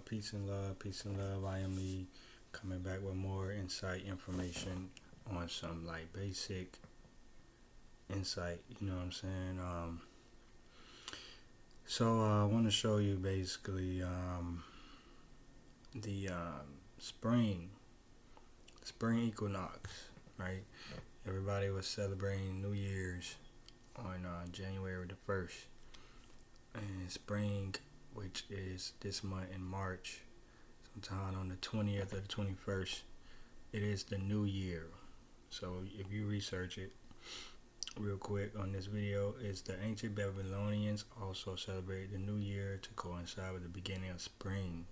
Peace and love. I am me coming back with more insight information on some like basic insight. You know what I'm saying? I want to show you basically the spring equinox. Right? Everybody was celebrating New Year's on January the 1st, and spring, which is this month in March, sometime on the 20th or the 21st, it is the new year. So if you research it real quick on this video, is the ancient Babylonians also celebrated the new year to coincide with the beginning of spring.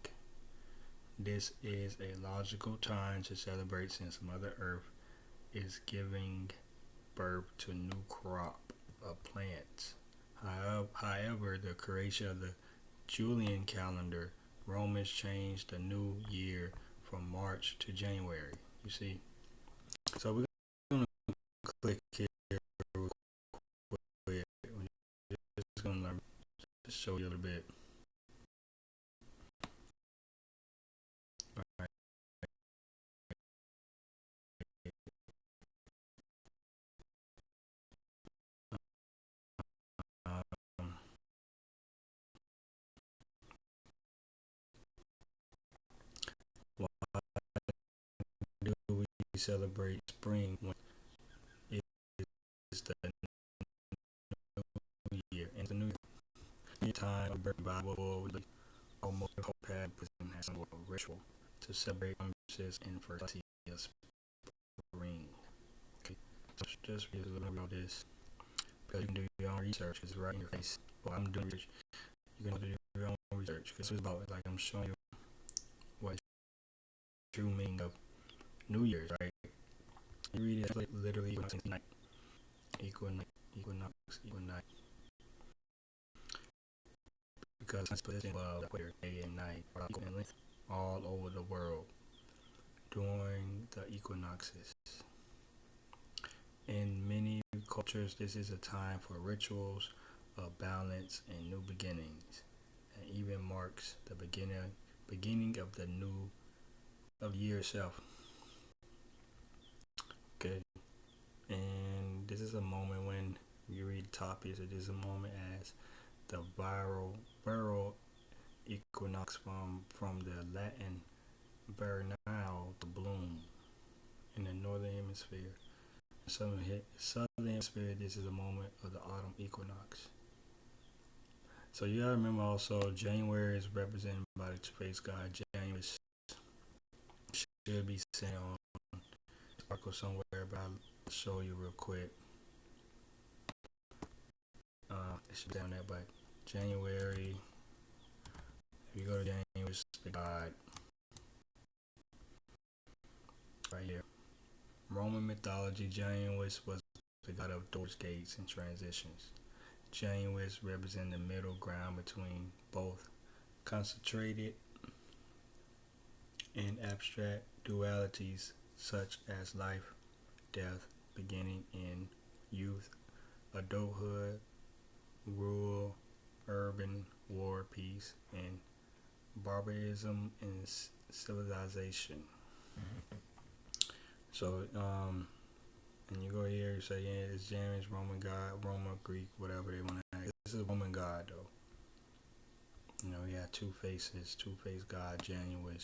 This is a logical time to celebrate since Mother Earth is giving birth to a new crop of plants. However, the creation of the Julian calendar, Romans changed the new year from March to January. You see? So we're going to click here real quick. We're just going to show you a little bit. All right. Why do we celebrate spring when it is the new year? And the new time of birth Bible almost whole pad has some ritual to celebrate promises and fertility of spring. Okay, so just read a little bit about this because you can do your own research. It's right in your face. Well, I'm doing research. You can do your own research because it's about like I'm showing you what true meaning of New Year's, right? You read it like literally equinox, because it's position of equator, day and night, are equal in length all over the world during the equinoxes. In many cultures, this is a time for rituals of balance and new beginnings, and even marks the beginning of the new of the year itself. Okay, and this is a moment when you read topics. It is a moment as the vernal equinox from the Latin vernal, to bloom, in the northern hemisphere. Southern hemisphere, this is a moment of the autumn equinox. So you gotta remember also January is represented by the two-faced god Egenious. Should be seen on article somewhere, but I'll show you real quick. It should be down there, but January, if you go to January, the god right here. Roman mythology, January was the god of doors, gates, and transitions. January represents the middle ground between both concentrated and abstract dualities such as life, death, beginning in youth, adulthood, rural, urban, war, peace, and barbarism and civilization. So, and you go here, you say, yeah, it's January, Roman god, Roman, Greek, whatever they want to have. This is a Roman god, though. You know, he had two faces, two-faced god, January.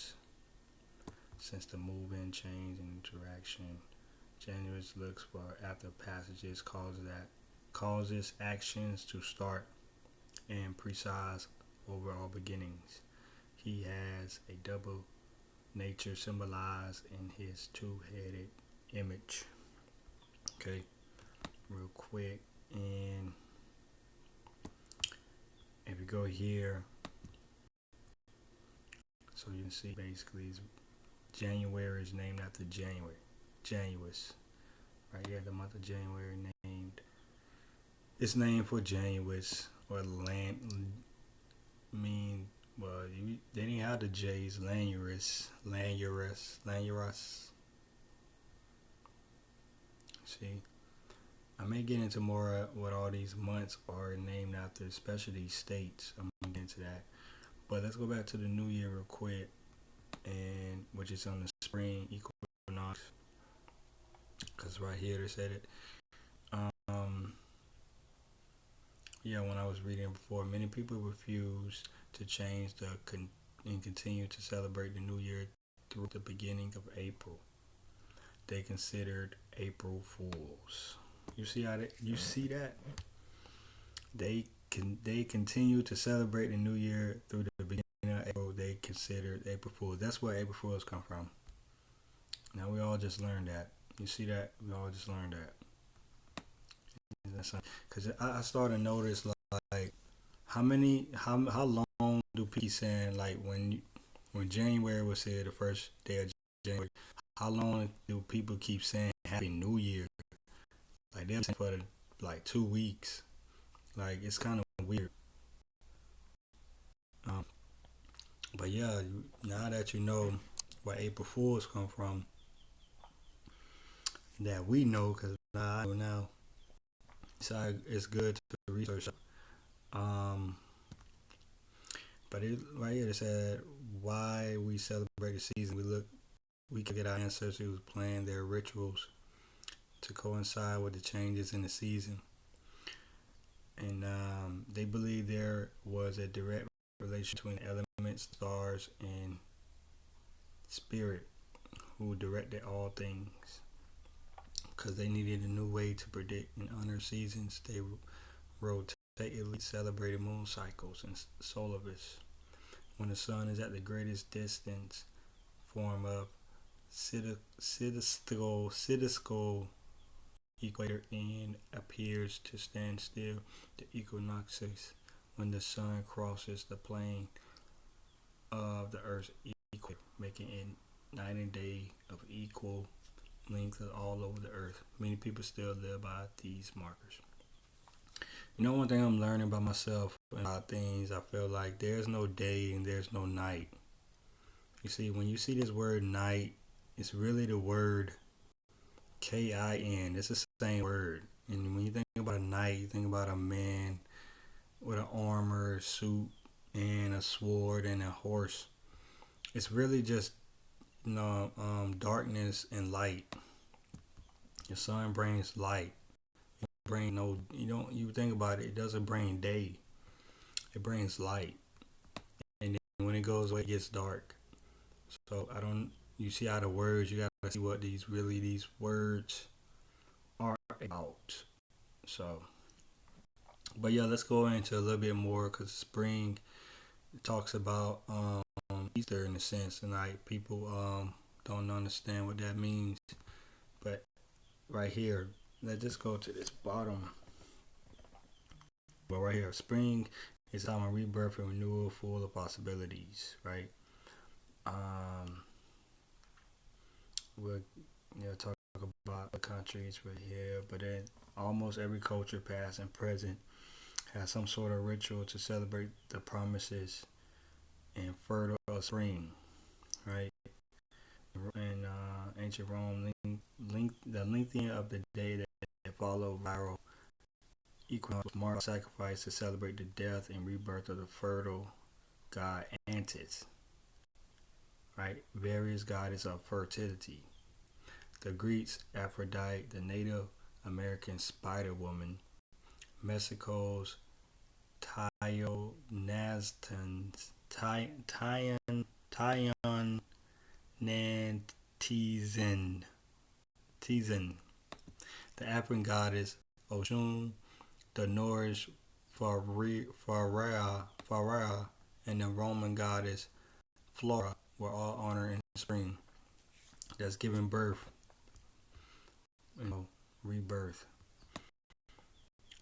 Since the movement, change, and interaction, January looks for after passages, causes actions to start and precise overall beginnings. He has a double nature symbolized in his two-headed image. Okay, real quick, and if you go here, so you can see basically January is named after Januous. Right here, the month of January named. It's named for Januous, or land. Well, they didn't have the J's. Lanurus. See, I may get into more what all these months are named after, especially these states. I'm gonna get into that. But let's go back to the new year real quick, and which is on the spring equinox, because right here they said it. Um, yeah, when I was reading before, many people refuse to change and continue to celebrate the new year through the beginning of April. They considered April Fools. You see that they continue to celebrate the new year through the beginning of April. They considered April Fools. That's where April Fools come from. Now we all just learned that. You see that? We all just learned that. Because I started to notice like how long do people saying like when January was here, the first day of January, how long do people keep saying Happy New Year? Like they're saying for like 2 weeks. Like it's kind of weird. Um, but yeah, now that you know where April Fools come from, that we know, because I know now, so it's good to research. Um, but right here it said why we celebrate the season. We could get our ancestors who plan their rituals to coincide with the changes in the season, and they believe there was a direct relation between elements, stars, and spirit who directed all things. Because they needed a new way to predict and honor seasons, they rotatedly celebrated moon cycles and solar vis. When the sun is at the greatest distance, form of cidiscal equator and appears to stand still. The equinoxes, when the sun crosses the plane of the Earth's equator, making it night and day of equal length all over the Earth. Many people still live by these markers. You know, one thing I'm learning about myself and about things, I feel like there's no day and there's no night. You see, when you see this word night, it's really the word Kin. It's the same word. And when you think about a knight, you think about a man with an armor, suit, and a sword and a horse. It's really just darkness and light. The sun brings light. You think about it. It doesn't bring day. It brings light, and then when it goes away, it gets dark. So I don't. You see how the words. You gotta see what these words are about. So, but yeah, let's go into a little bit more because spring talks about Easter in a sense, and like people don't understand what that means. But right here, let's just go to this bottom. But right here, spring is time of rebirth and renewal, full of possibilities. Right. We'll talk about the countries right here, but then almost every culture, past and present, has some sort of ritual to celebrate the promises and fertile spring, right? In ancient Rome, the lengthening of the day that followed viral equinox marked sacrifice to celebrate the death and rebirth of the fertile god Antis, right? Various goddess of fertility. The Greeks, Aphrodite, the Native American spider woman, Mexico's Tayonantizan, the African goddess Oshun, the Norse Farah, and the Roman goddess Flora were all honored in spring. That's giving birth, rebirth.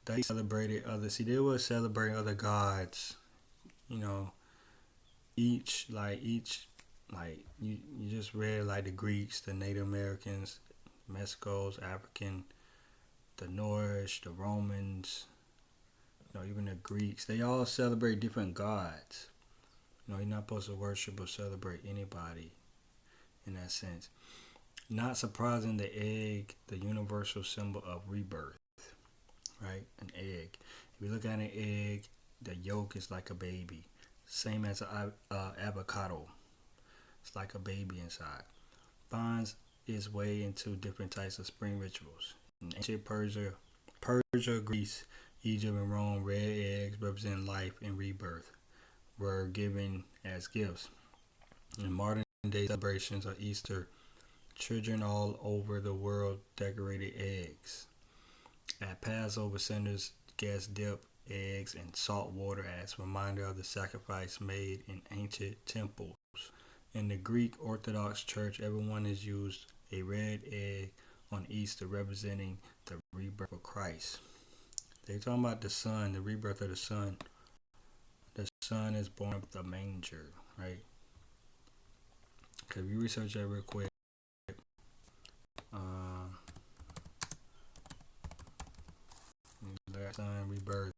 They celebrated they were celebrating other gods, you know, each you just read like the Greeks, the Native Americans, Mexico's African, the Norse, the Romans, even the Greeks. They all celebrate different gods. You're not supposed to worship or celebrate anybody in that sense. Not surprising, the egg, the universal symbol of rebirth, right? An egg. If you look at an egg, the yolk is like a baby. same as an avocado. It's like a baby inside. Finds its way into different types of spring rituals. In ancient Persia, Greece, Egypt, and Rome, red eggs represent life and rebirth were given as gifts. In modern day celebrations of Easter, children all over the world decorated eggs. At Passover, sinners guests dip eggs in salt water as a reminder of the sacrifice made in ancient temples. In the Greek Orthodox Church, everyone is used a red egg on Easter, representing the rebirth of Christ. They're talking about the Son, the rebirth of the Son. The Son is born of the manger, right? Okay, if you research that real quick, Son rebirth,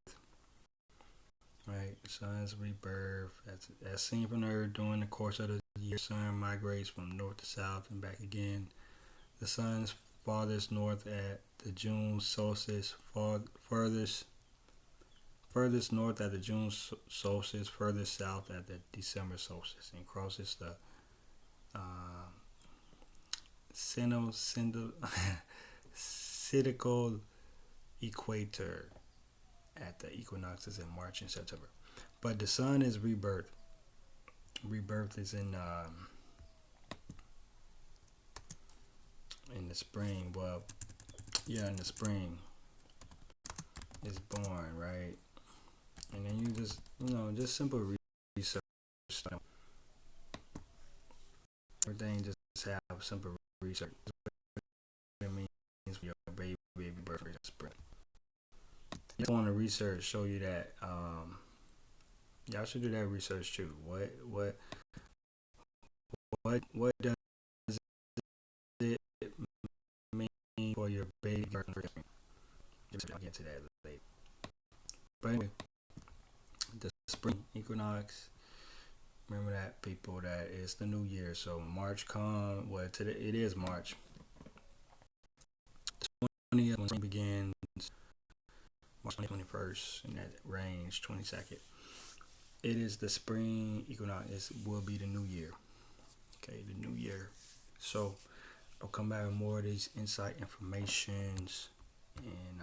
right? Sun's rebirth, as seen from the earth during the course of the year. Sun migrates from north to south and back again. The sun's farthest north at the June solstice, furthest north at the June solstice, furthest south at the December solstice, and crosses the synodical equator at the equinoxes in March and September. But the sun is rebirth. Rebirth is in the spring. Well, yeah, in the spring is born, right? And then you just simple research. Everything just have simple research. It means for your baby birth in spring. You want to research show you that y'all should do that research too. What does it mean for your baby birth in spring? I'll get to that later. But anyway, the spring equinox. Remember that, people, that is the new year. So March it is March 20th when spring begins. March 21st in that range, 22nd. It is the spring equinox. It will be the new year. Okay, the new year. So I'll come back with more of these insight informations and